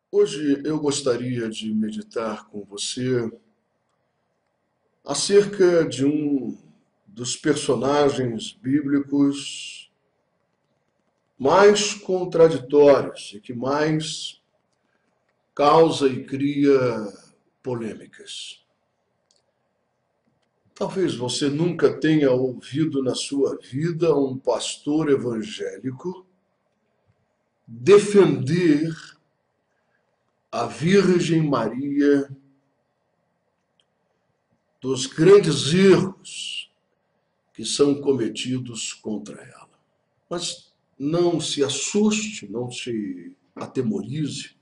Hoje eu gostaria de meditar com você acerca de um dos personagens bíblicos mais contraditórios e que mais causa e cria polêmicas. Talvez você nunca tenha ouvido na sua vida um pastor evangélico defender a Virgem Maria dos grandes erros que são cometidos contra ela. Mas não se assuste, não se atemorize.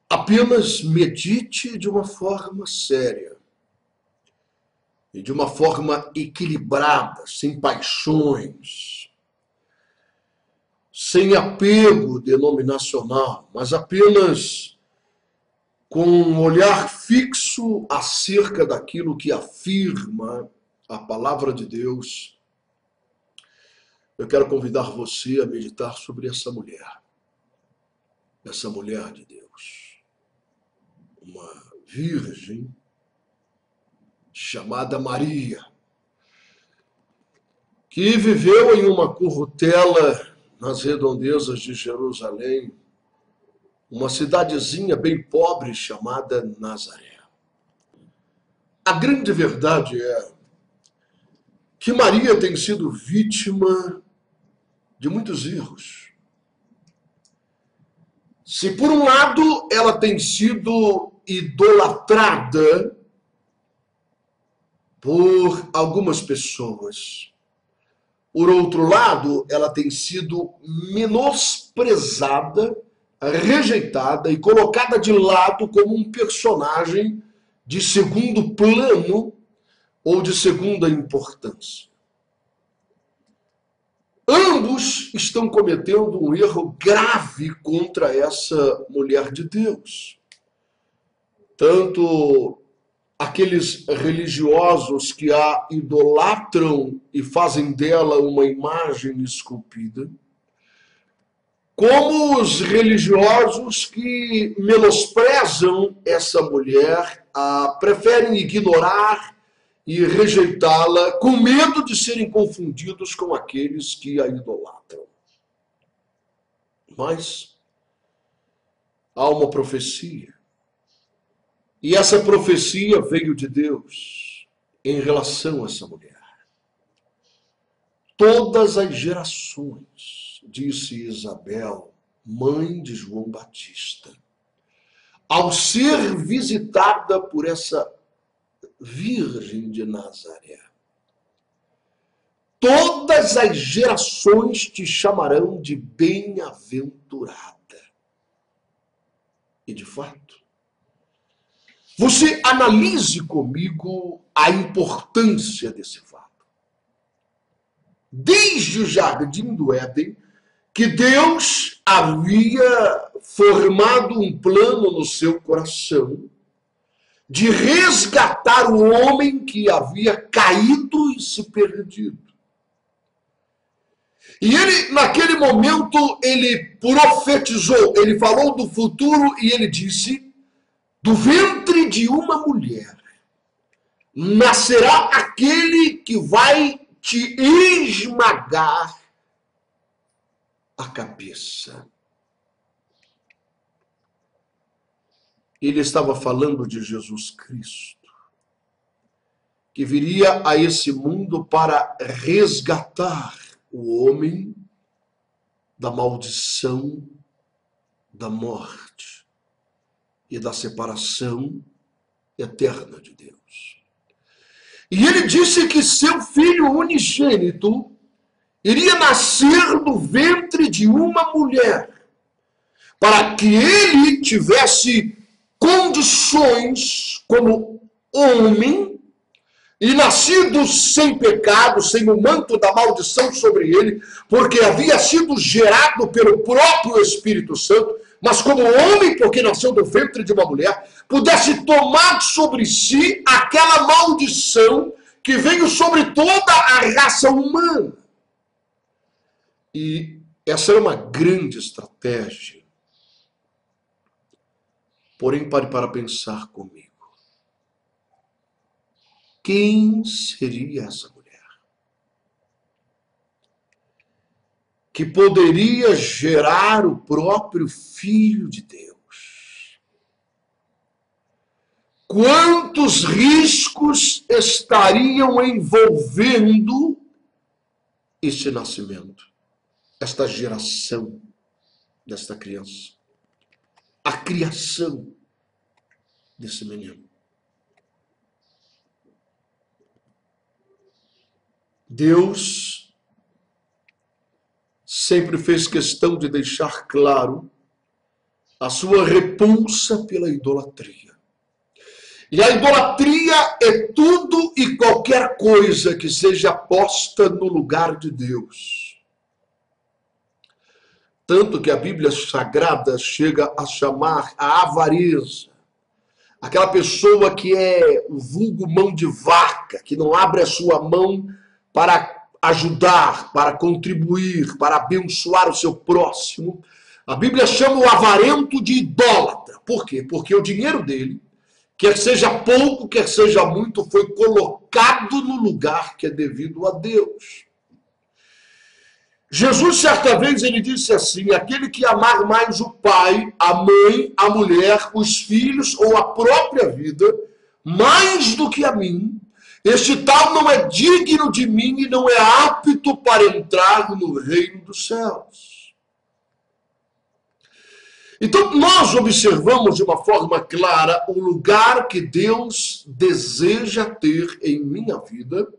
Apenas medite de uma forma séria e de uma forma equilibrada, sem paixões, sem apego denominacional, mas apenas com um olhar fixo acerca daquilo que afirma a palavra de Deus. Eu quero convidar você a meditar sobre essa mulher de Deus, uma virgem chamada Maria, que viveu em uma currutela nas redondezas de Jerusalém, uma cidadezinha bem pobre chamada Nazaré. A grande verdade é que Maria tem sido vítima de muitos erros. Se por um lado ela tem sido idolatrada por algumas pessoas, por outro lado ela tem sido menosprezada, rejeitada e colocada de lado como um personagem de segundo plano ou de segunda importância. Ambos estão cometendo um erro grave contra essa mulher de Deus. Tanto aqueles religiosos que a idolatram e fazem dela uma imagem esculpida, como os religiosos que menosprezam essa mulher, preferem ignorar e rejeitá-la com medo de serem confundidos com aqueles que a idolatram. Mas há uma profecia, e essa profecia veio de Deus em relação a essa mulher. Todas as gerações, disse Isabel, mãe de João Batista, ao ser visitada por essa Virgem de Nazaré, todas as gerações te chamarão de bem-aventurada. E de fato, você analise comigo a importância desse fato. Desde o jardim do Éden, que Deus havia formado um plano no seu coração de resgatar o homem que havia caído e se perdido. E ele, naquele momento, ele profetizou, ele falou do futuro e ele disse: do ventre de uma mulher nascerá aquele que vai te esmagar a cabeça. Ele estava falando de Jesus Cristo, que viria a esse mundo para resgatar o homem da maldição, da morte e da separação eterna de Deus. E ele disse que seu filho unigênito iria nascer do ventre de uma mulher, para que ele tivesse condições como homem e nascido sem pecado, sem o manto da maldição sobre ele, porque havia sido gerado pelo próprio Espírito Santo, mas como homem, porque nasceu do ventre de uma mulher, pudesse tomar sobre si aquela maldição que veio sobre toda a raça humana. E essa é uma grande estratégia Porém, pare para pensar comigo. Quem seria essa mulher que poderia gerar o próprio Filho de Deus? Quantos riscos estariam envolvendo este nascimento, esta geração desta criança, a criação desse menino? Deus sempre fez questão de deixar claro a sua repulsa pela idolatria. E a idolatria é tudo e qualquer coisa que seja posta no lugar de Deus. Tanto que a Bíblia Sagrada chega a chamar a avareza, aquela pessoa que é o vulgo mão de vaca, que não abre a sua mão para ajudar, para contribuir, para abençoar o seu próximo. A Bíblia chama o avarento de idólatra. Por quê? Porque o dinheiro dele, quer seja pouco, quer seja muito, foi colocado no lugar que é devido a Deus. Jesus, certa vez, ele disse assim: aquele que amar mais o pai, a mãe, a mulher, os filhos ou a própria vida, mais do que a mim, este tal não é digno de mim e não é apto para entrar no reino dos céus. Então, nós observamos de uma forma clara o lugar que Deus deseja ter em minha vida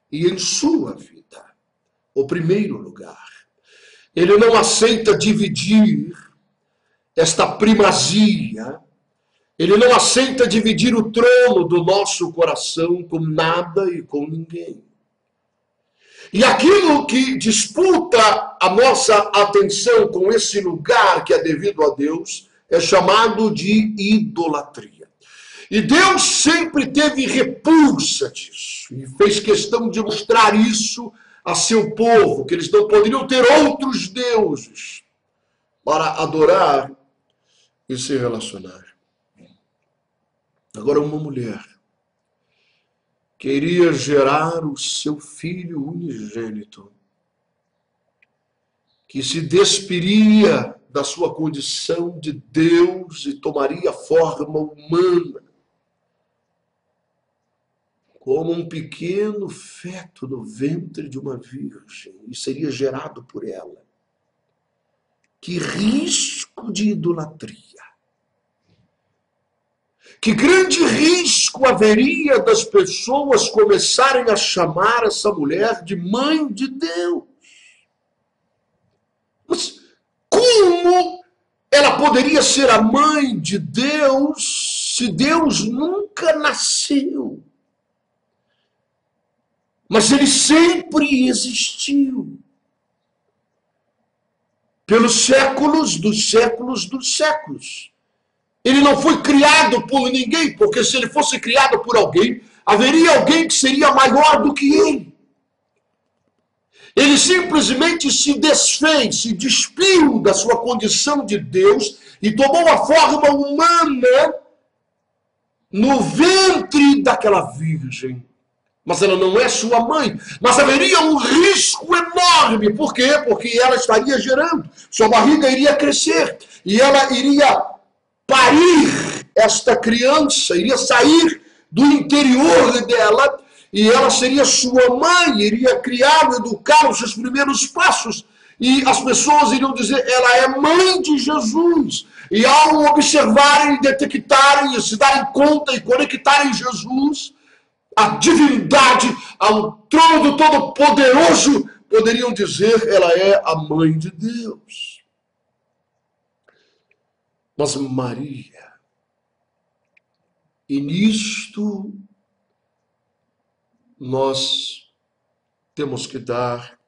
e em sua vida. O primeiro lugar. Ele não aceita dividir esta primazia. Ele não aceita dividir o trono do nosso coração com nada e com ninguém. E aquilo que disputa a nossa atenção com esse lugar que é devido a Deus é chamado de idolatria. E Deus sempre teve repulsa disso e fez questão de mostrar isso a seu povo, que eles não poderiam ter outros deuses para adorar e se relacionar. Agora, uma mulher queria gerar o seu filho unigênito, que se despiria da sua condição de Deus e tomaria forma humana, como um pequeno feto no ventre de uma virgem, e seria gerado por ela. Que risco de idolatria! Que grande risco haveria das pessoas começarem a chamar essa mulher de mãe de Deus. Mas como ela poderia ser a mãe de Deus se Deus nunca nasceu? Mas ele sempre existiu. Pelos séculos dos séculos dos séculos. Ele não foi criado por ninguém, porque se ele fosse criado por alguém, haveria alguém que seria maior do que ele. Ele simplesmente se desfez, se despiu da sua condição de Deus e tomou a forma humana no ventre daquela virgem. Mas ela não é sua mãe. Mas haveria um risco enorme. Por quê? Porque ela estaria gerando. Sua barriga iria crescer. E ela iria parir esta criança, iria sair do interior dela, e ela seria sua mãe, iria criar, educar os seus primeiros passos, e as pessoas iriam dizer, ela é mãe de Jesus. E ao observarem, detectarem, se darem conta e conectarem Jesus, a divindade, ao trono todo-poderoso, poderiam dizer, ela é a mãe de Deus. Mas Maria, e nisto nós temos que dar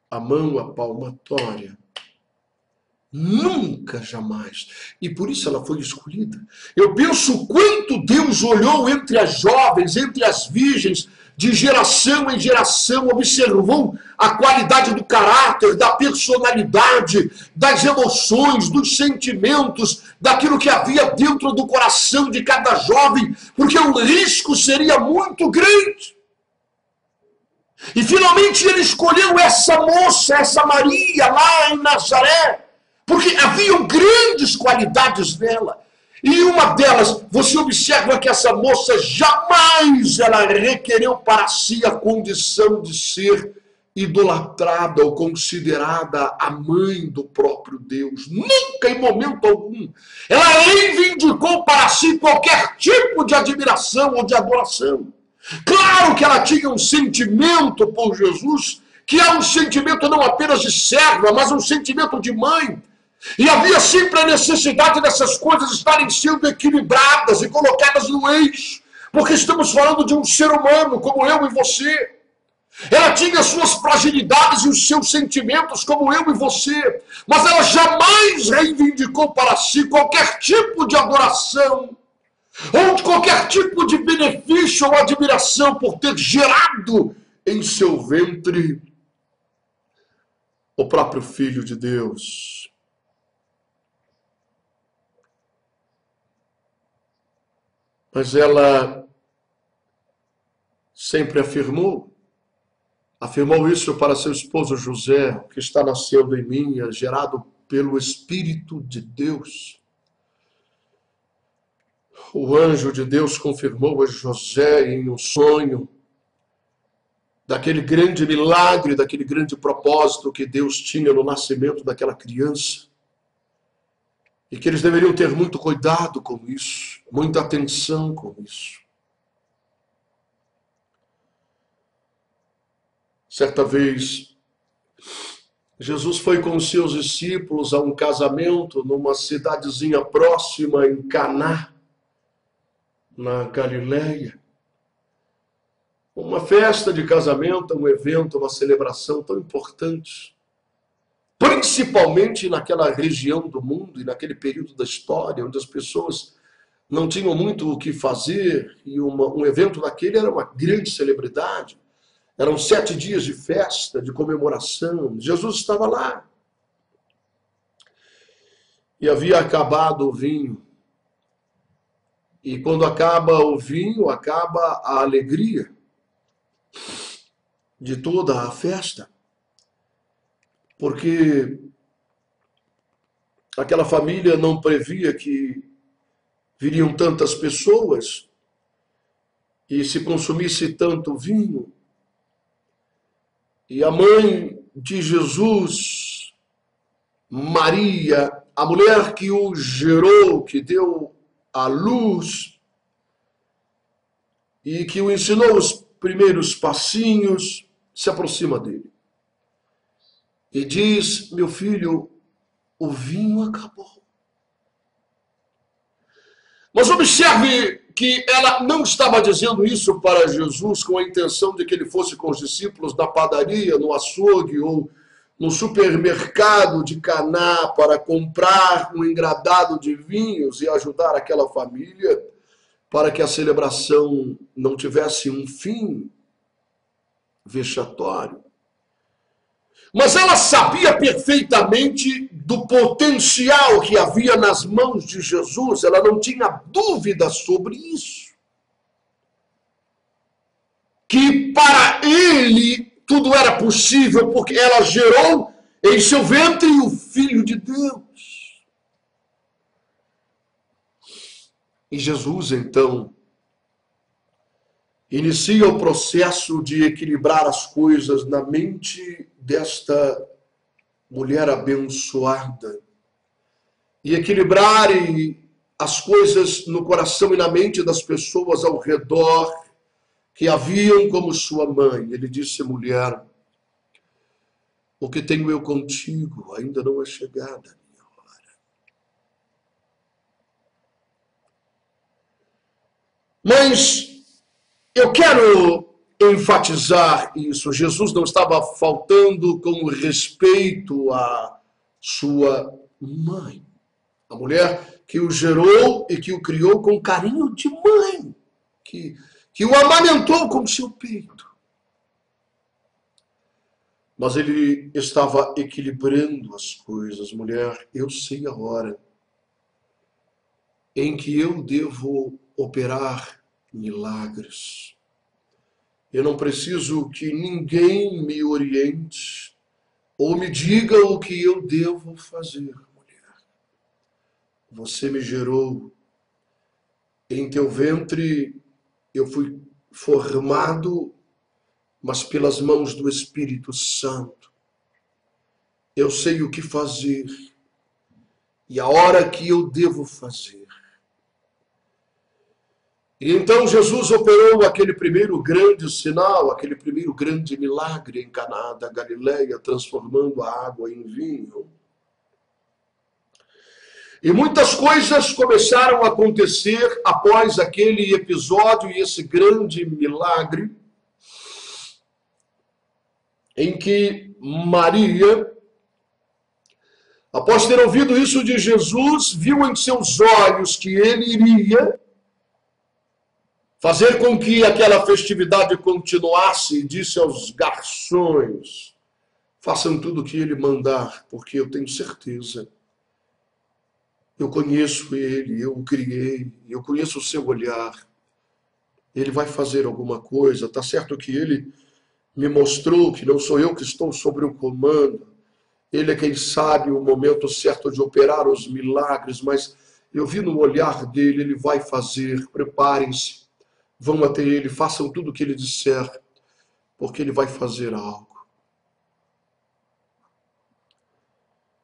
a mão à palmatória Nunca, jamais. E por isso ela foi escolhida. Eu penso o quanto Deus olhou entre as jovens, entre as virgens, de geração em geração, observou a qualidade do caráter, da personalidade, das emoções, dos sentimentos, daquilo que havia dentro do coração de cada jovem, porque o risco seria muito grande. E finalmente ele escolheu essa moça, essa Maria, lá em Nazaré, porque haviam grandes qualidades nela. E uma delas, você observa que essa moça jamais ela requereu para si a condição de ser idolatrada ou considerada a mãe do próprio Deus. Nunca, em momento algum. Ela reivindicou para si qualquer tipo de admiração ou de adoração. Claro que ela tinha um sentimento por Jesus, que é um sentimento não apenas de serva, mas um sentimento de mãe. E havia sempre a necessidade dessas coisas estarem sendo equilibradas e colocadas no eixo, porque estamos falando de um ser humano como eu e você. Ela tinha suas fragilidades e os seus sentimentos como eu e você, mas ela jamais reivindicou para si qualquer tipo de adoração ou de qualquer tipo de benefício ou admiração por ter gerado em seu ventre o próprio Filho de Deus. Mas ela sempre afirmou isso para seu esposo José, que está nascendo em mim, é gerado pelo Espírito de Deus. O anjo de Deus confirmou a José em um sonho daquele grande milagre, daquele grande propósito que Deus tinha no nascimento daquela criança. E que eles deveriam ter muito cuidado com isso, muita atenção com isso. Certa vez, Jesus foi com os seus discípulos a um casamento numa cidadezinha próxima em Caná, na Galileia. Uma festa de casamento, um evento, uma celebração tão importante. Principalmente naquela região do mundo e naquele período da história, onde as pessoas não tinham muito o que fazer, e um evento daquele era uma grande celebridade. Eram 7 dias de festa, de comemoração. Jesus estava lá. E havia acabado o vinho. E quando acaba o vinho, acaba a alegria de toda a festa. Porque aquela família não previa que viriam tantas pessoas e se consumisse tanto vinho. E a mãe de Jesus, Maria, a mulher que o gerou, que deu à luz e que o ensinou os primeiros passinhos, se aproxima dele. E diz: meu filho, o vinho acabou. Mas observe que ela não estava dizendo isso para Jesus com a intenção de que ele fosse com os discípulos na padaria, no açougue ou no supermercado de Caná para comprar um engradado de vinhos e ajudar aquela família para que a celebração não tivesse um fim vexatório. Mas ela sabia perfeitamente do potencial que havia nas mãos de Jesus, ela não tinha dúvida sobre isso. Que para ele tudo era possível, porque ela gerou em seu ventre o Filho de Deus. E Jesus, então, inicia o processo de equilibrar as coisas na mente desta mulher abençoada. E equilibrar as coisas no coração e na mente das pessoas ao redor que haviam como sua mãe. Ele disse: mulher, o que tenho eu contigo ainda não é chegada a minha hora. Mas eu quero enfatizar isso. Jesus não estava faltando com respeito à sua mãe. A mulher que o gerou e que o criou com carinho de mãe, que o amamentou com seu peito. Mas ele estava equilibrando as coisas. Mulher, eu sei a hora em que eu devo operar milagres. Eu não preciso que ninguém me oriente ou me diga o que eu devo fazer, mulher. Você me gerou. Em teu ventre eu fui formado, mas pelas mãos do Espírito Santo. Eu sei o que fazer e a hora que eu devo fazer. E então Jesus operou aquele primeiro grande sinal, aquele primeiro grande milagre em Caná da Galileia, transformando a água em vinho. E muitas coisas começaram a acontecer após aquele episódio e esse grande milagre, em que Maria, após ter ouvido isso de Jesus, viu em seus olhos que ele iria fazer com que aquela festividade continuasse, e disse aos garçons: façam tudo o que ele mandar, porque eu tenho certeza. Eu conheço ele, eu o criei, eu conheço o seu olhar. Ele vai fazer alguma coisa. Está certo que ele me mostrou que não sou eu que estou sobre o comando. Ele é quem sabe o momento certo de operar os milagres, mas eu vi no olhar dele, ele vai fazer. Preparem-se, vão até ele, façam tudo o que ele disser, porque ele vai fazer algo.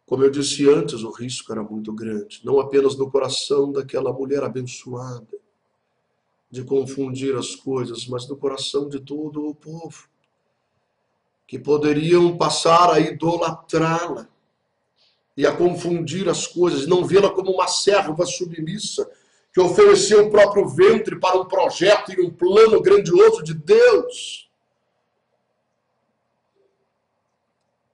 Como eu disse antes, o risco era muito grande, não apenas no coração daquela mulher abençoada, de confundir as coisas, mas no coração de todo o povo, que poderiam passar a idolatrá-la e a confundir as coisas, não vê-la como uma serva submissa, que ofereceu o próprio ventre para um projeto e um plano grandioso de Deus.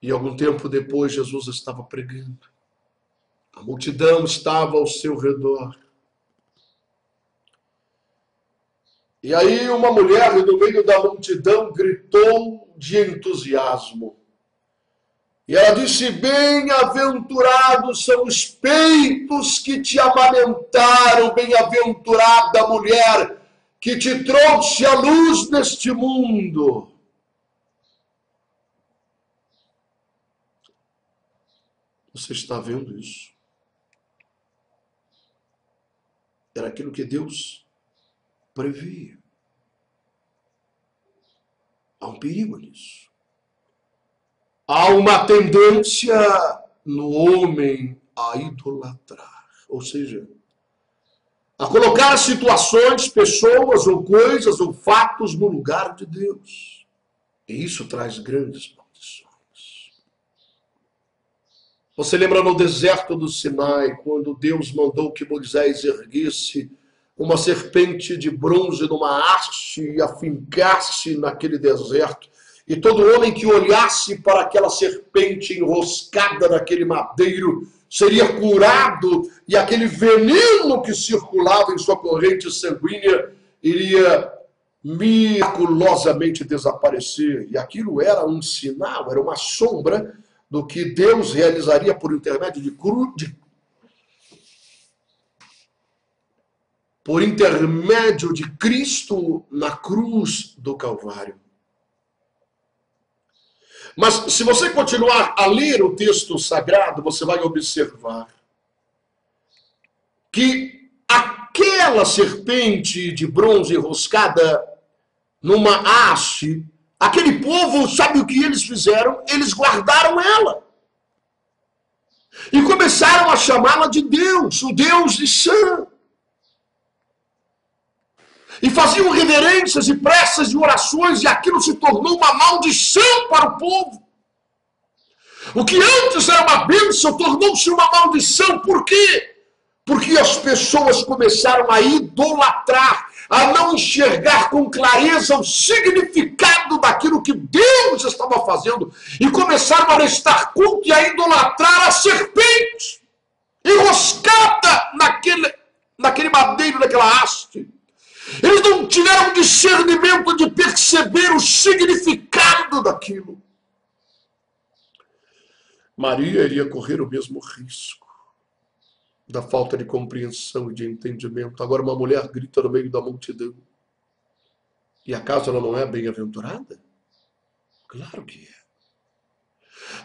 E algum tempo depois, Jesus estava pregando. A multidão estava ao seu redor. E aí uma mulher, no meio da multidão, gritou de entusiasmo. E ela disse: bem-aventurados são os peitos que te amamentaram, bem-aventurada mulher que te trouxe a luz neste mundo. Você está vendo isso? Era aquilo que Deus previa. Há um perigo nisso. Há uma tendência no homem a idolatrar, ou seja, a colocar situações, pessoas ou coisas ou fatos no lugar de Deus. E isso traz grandes maldições. Você lembra no deserto do Sinai, quando Deus mandou que Moisés erguesse uma serpente de bronze numa haste e a fincasse naquele deserto, e todo homem que olhasse para aquela serpente enroscada naquele madeiro seria curado, e aquele veneno que circulava em sua corrente sanguínea iria miraculosamente desaparecer. E aquilo era um sinal, era uma sombra do que Deus realizaria por intermédio por intermédio de Cristo na cruz do Calvário. Mas se você continuar a ler o texto sagrado, você vai observar que aquela serpente de bronze enroscada numa haste, aquele povo, sabe o que eles fizeram? Eles guardaram ela. E começaram a chamá-la de Deus, o Deus de Sam. E faziam reverências e preces e orações, e aquilo se tornou uma maldição para o povo. O que antes era uma bênção tornou-se uma maldição. Por quê? Porque as pessoas começaram a idolatrar, a não enxergar com clareza o significado daquilo que Deus estava fazendo, e começaram a prestar culto e a idolatrar a serpente. enroscada naquele madeiro, naquela haste. Eles não tiveram discernimento de perceber o significado daquilo. Maria iria correr o mesmo risco da falta de compreensão e de entendimento. Agora uma mulher grita no meio da multidão. E acaso ela não é bem-aventurada? Claro que é.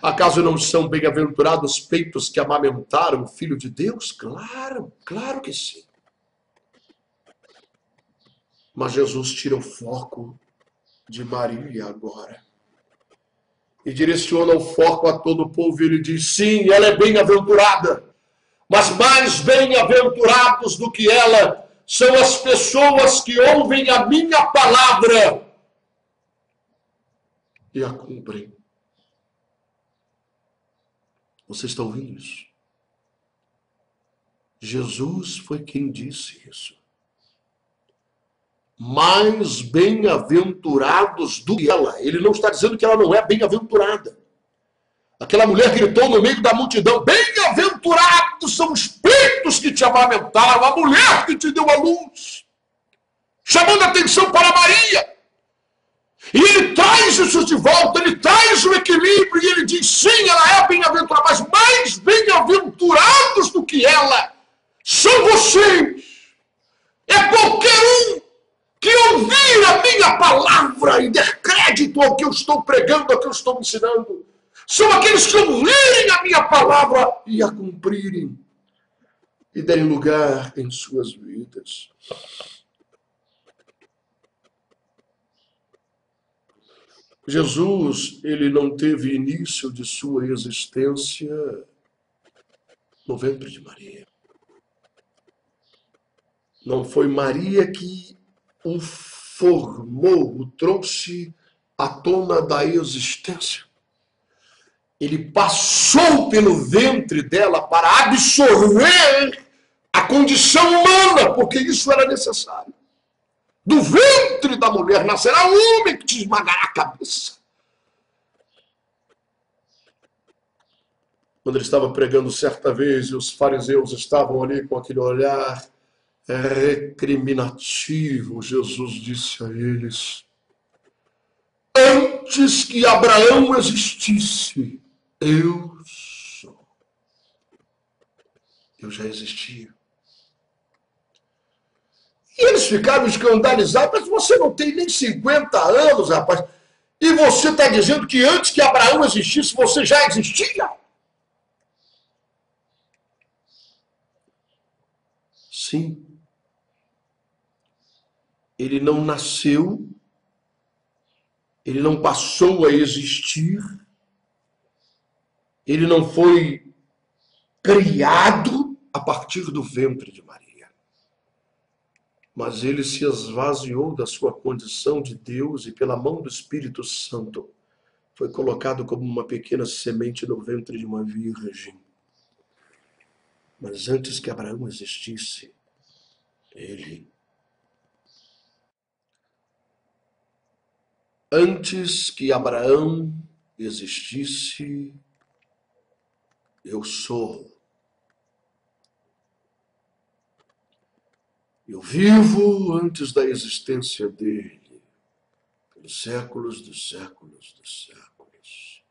Acaso não são bem-aventurados os peitos que amamentaram o Filho de Deus? Claro, claro que sim. Mas Jesus tira o foco de Maria agora. E direciona o foco a todo o povo. E ele diz, sim, ela é bem-aventurada. Mas mais bem-aventurados do que ela são as pessoas que ouvem a minha palavra e a cumprem. Você está ouvindo isso? Jesus foi quem disse isso. Mais bem-aventurados do que ela. Ele não está dizendo que ela não é bem-aventurada. Aquela mulher gritou no meio da multidão, bem-aventurados são os peitos que te amamentaram, a mulher que te deu a luz. Chamando a atenção para Maria. E ele traz isso de volta, ele traz o equilíbrio, e ele diz, sim, ela é bem-aventurada, mas mais bem-aventurados do que ela são vocês. É qualquer um que ouvir a minha palavra e der crédito ao que eu estou pregando, ao que eu estou ensinando. São aqueles que ouvirem a minha palavra e a cumprirem e derem lugar em suas vidas. Jesus, ele não teve início de sua existência no ventre de Maria. Não foi Maria que o formou, o trouxe à tona da existência. Ele passou pelo ventre dela para absorver a condição humana, porque isso era necessário. Do ventre da mulher nascerá um homem que te esmagará a cabeça. Quando ele estava pregando certa vez, e os fariseus estavam ali com aquele olhar recriminativo, Jesus disse a eles, antes que Abraão existisse, eu sou. Eu já existia. E eles ficaram escandalizados, mas você não tem nem 50 anos, rapaz. E você está dizendo que antes que Abraão existisse, você já existia? Sim. Ele não nasceu, ele não passou a existir, ele não foi criado a partir do ventre de Maria. Mas ele se esvaziou da sua condição de Deus e pela mão do Espírito Santo foi colocado como uma pequena semente no ventre de uma virgem. Mas antes que Abraão existisse, ele. Antes que Abraão existisse, eu sou. Eu vivo antes da existência dele, pelos séculos dos séculos dos séculos.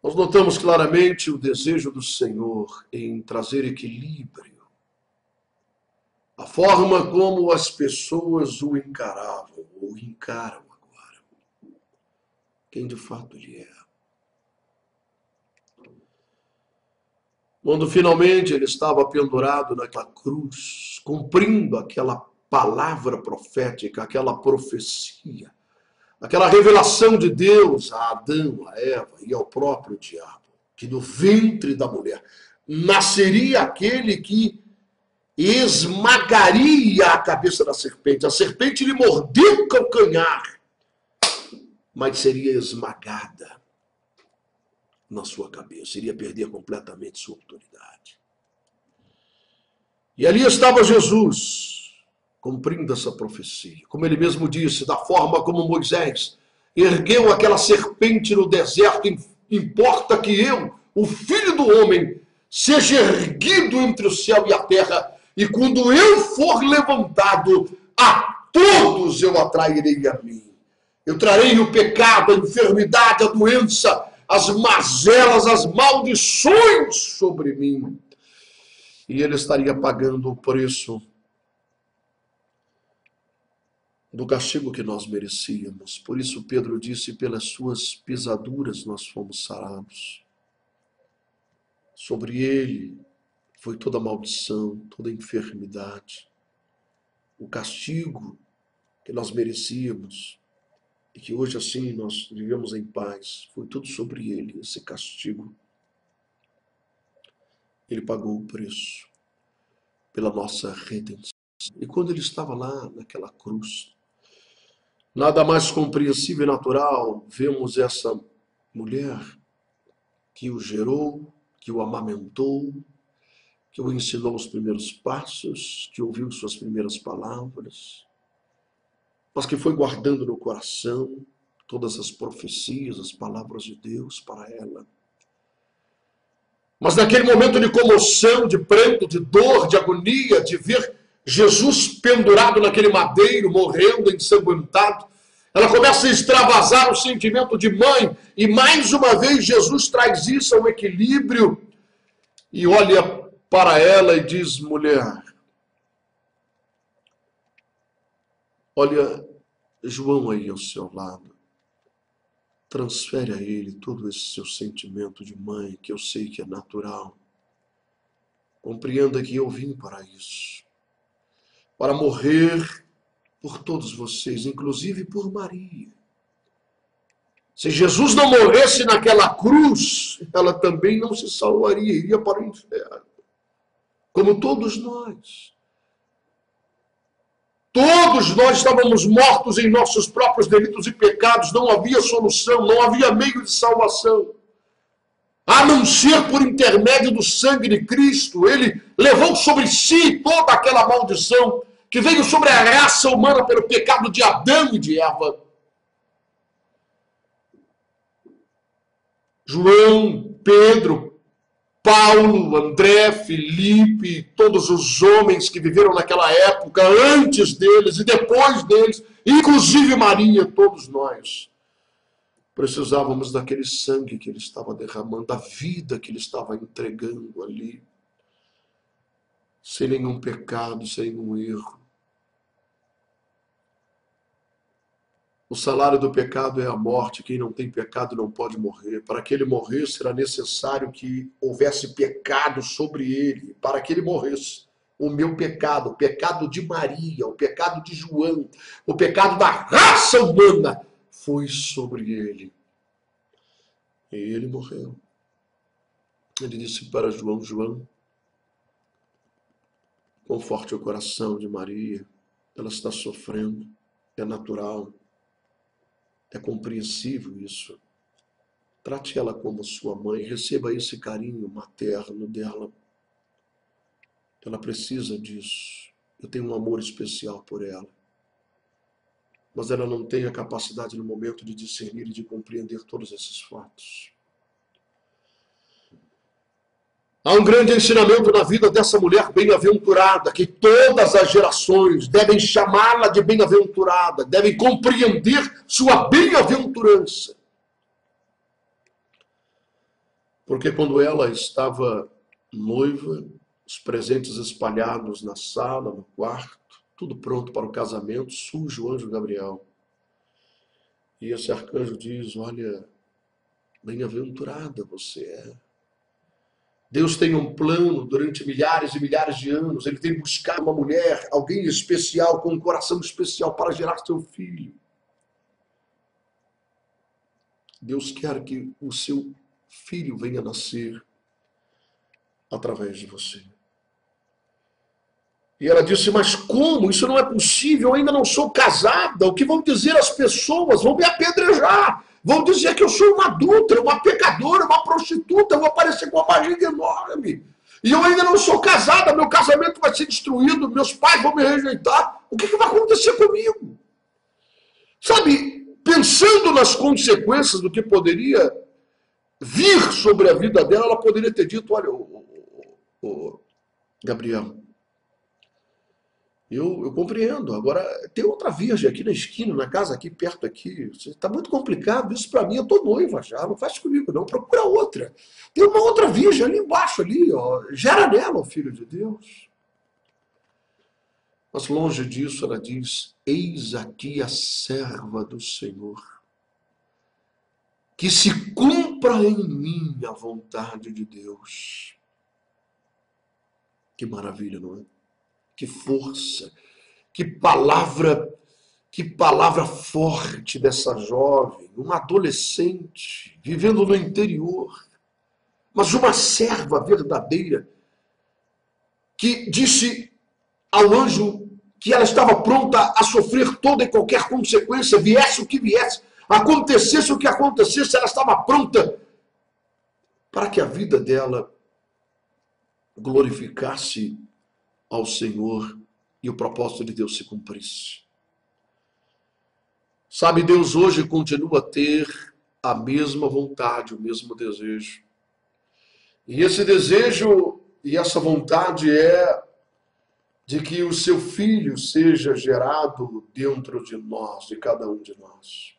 Nós notamos claramente o desejo do Senhor em trazer equilíbrio. A forma como as pessoas o encaravam, ou encaram agora. Quem de fato ele é. Quando finalmente ele estava pendurado naquela cruz, cumprindo aquela palavra profética, aquela profecia, aquela revelação de Deus a Adão, a Eva e ao próprio diabo, que do ventre da mulher nasceria aquele que esmagaria a cabeça da serpente. A serpente lhe mordeu o calcanhar, mas seria esmagada na sua cabeça, iria perder completamente sua autoridade. E ali estava Jesus, cumprindo essa profecia. Como ele mesmo disse, da forma como Moisés ergueu aquela serpente no deserto, importa que eu, o Filho do Homem, seja erguido entre o céu e a terra, e quando eu for levantado, a todos eu atrairei a mim. Eu trarei o pecado, a enfermidade, a doença, as mazelas, as maldições sobre mim. E ele estaria pagando o preço do castigo que nós merecíamos. Por isso Pedro disse, pelas suas pisaduras nós fomos sarados. Sobre ele foi toda maldição, toda enfermidade. O castigo que nós merecíamos e que hoje assim nós vivemos em paz, foi tudo sobre ele, esse castigo. Ele pagou o preço pela nossa redenção. E quando ele estava lá naquela cruz, nada mais compreensível e natural, vemos essa mulher que o gerou, que o amamentou, que o ensinou os primeiros passos, que ouviu suas primeiras palavras, mas que foi guardando no coração todas as profecias, as palavras de Deus para ela. Mas naquele momento de comoção, de pranto, de dor, de agonia, de ver Jesus pendurado naquele madeiro, morrendo, ensanguentado, ela começa a extravasar o sentimento de mãe, e mais uma vez Jesus traz isso ao equilíbrio, e olha para ela e diz, mulher, olha João aí ao seu lado, transfere a ele todo esse seu sentimento de mãe, que eu sei que é natural. Compreenda que eu vim para isso, para morrer por todos vocês, inclusive por Maria. Se Jesus não morresse naquela cruz, ela também não se salvaria, iria para o inferno. Como todos nós. Todos nós estávamos mortos em nossos próprios delitos e pecados, não havia solução, não havia meio de salvação. A não ser por intermédio do sangue de Cristo. Ele levou sobre si toda aquela maldição que veio sobre a raça humana pelo pecado de Adão e de Eva. João, Pedro, Paulo, André, Filipe, todos os homens que viveram naquela época, antes deles e depois deles, inclusive Maria, todos nós, precisávamos daquele sangue que ele estava derramando, da vida que ele estava entregando ali, sem nenhum pecado, sem nenhum erro. O salário do pecado é a morte. Quem não tem pecado não pode morrer. Para que ele morresse, era necessário que houvesse pecado sobre ele. Para que ele morresse, o meu pecado, o pecado de Maria, o pecado de João, o pecado da raça humana, foi sobre ele. E ele morreu. Ele disse para João, João, conforte o coração de Maria. Ela está sofrendo. É natural. É compreensível isso. Trate ela como sua mãe, receba esse carinho materno dela. Ela precisa disso. Eu tenho um amor especial por ela. Mas ela não tem a capacidade no momento de discernir e de compreender todos esses fatos. Há um grande ensinamento na vida dessa mulher bem-aventurada, que todas as gerações devem chamá-la de bem-aventurada, devem compreender sua bem-aventurança. Porque quando ela estava noiva, os presentes espalhados na sala, no quarto, tudo pronto para o casamento, surge o anjo Gabriel. E esse arcanjo diz, olha, bem-aventurada você é. Deus tem um plano durante milhares e milhares de anos. Ele tem buscado uma mulher, alguém especial, com um coração especial para gerar seu filho. Deus quer que o seu filho venha nascer através de você. E ela disse, mas como? Isso não é possível, eu ainda não sou casada. O que vão dizer as pessoas? Vão me apedrejar. Vão dizer que eu sou uma adúltera, uma pecadora, uma prostituta, eu vou aparecer com uma barriga enorme. E eu ainda não sou casada, meu casamento vai ser destruído, meus pais vão me rejeitar. O que vai acontecer comigo? Sabe, pensando nas consequências do que poderia vir sobre a vida dela, ela poderia ter dito, olha, ô Gabriel. Eu compreendo. Agora, tem outra virgem aqui na esquina, na casa aqui, perto aqui. Está muito complicado. Isso para mim, eu estou noiva já. Não faz comigo, não. Procura outra. Tem uma outra virgem ali embaixo, ali, ó. Gera nela, o Filho de Deus. Mas longe disso, ela diz: eis aqui a serva do Senhor. Que se cumpra em mim a vontade de Deus. Que maravilha, não é? Que força. Que palavra forte dessa jovem, uma adolescente, vivendo no interior, mas uma serva verdadeira, que disse ao anjo que ela estava pronta a sofrer toda e qualquer consequência, viesse o que viesse, acontecesse o que acontecesse, ela estava pronta para que a vida dela glorificasse ao Senhor e o propósito de Deus se cumprisse. Sabe, Deus hoje continua a ter a mesma vontade, o mesmo desejo. E esse desejo e essa vontade é de que o seu filho seja gerado dentro de nós, de cada um de nós.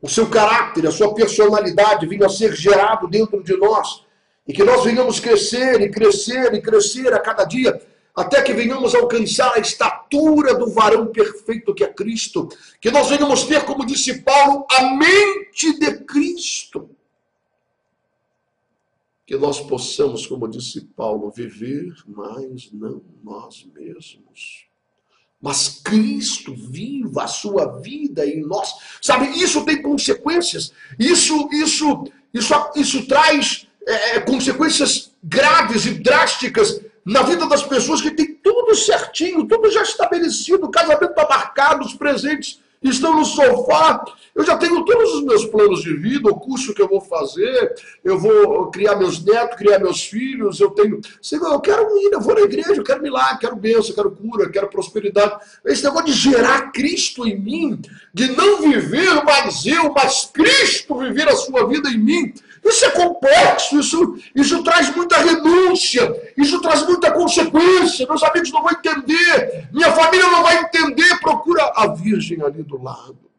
O seu caráter, a sua personalidade venha a ser gerado dentro de nós. E que nós venhamos crescer e crescer e crescer a cada dia, até que venhamos alcançar a estatura do varão perfeito que é Cristo. Que nós venhamos ter, como disse Paulo, a mente de Cristo. Que nós possamos, como disse Paulo, viver, mas não nós mesmos. Mas Cristo viva a sua vida em nós. Sabe, isso tem consequências. Isso traz consequências graves e drásticas na vida das pessoas que têm tudo certinho, tudo já estabelecido, o casamento está marcado, os presentes estão no sofá, eu já tenho todos os meus planos de vida, o curso que eu vou fazer, eu vou criar meus netos, criar meus filhos, eu tenho... Senhor, eu quero ir, eu vou na igreja, eu quero milagre, quero bênção, quero cura, quero prosperidade. Esse negócio de gerar Cristo em mim, de não viver mais eu, mas Cristo viver a sua vida em mim, isso é complexo, isso traz muita renúncia, isso traz muita consequência, meus amigos não vão entender, minha família não vai entender, procura a virgem ali do lado.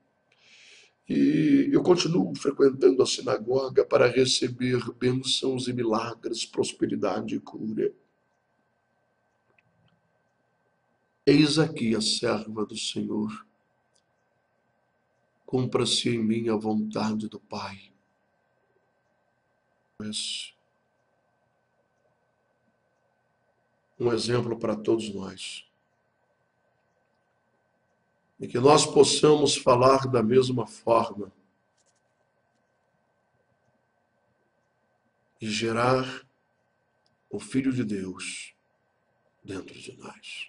E eu continuo frequentando a sinagoga para receber bênçãos e milagres, prosperidade e cura. Eis aqui a serva do Senhor, cumpra-se em mim a vontade do Pai. Um exemplo para todos nós. E que nós possamos falar da mesma forma e gerar o Filho de Deus dentro de nós.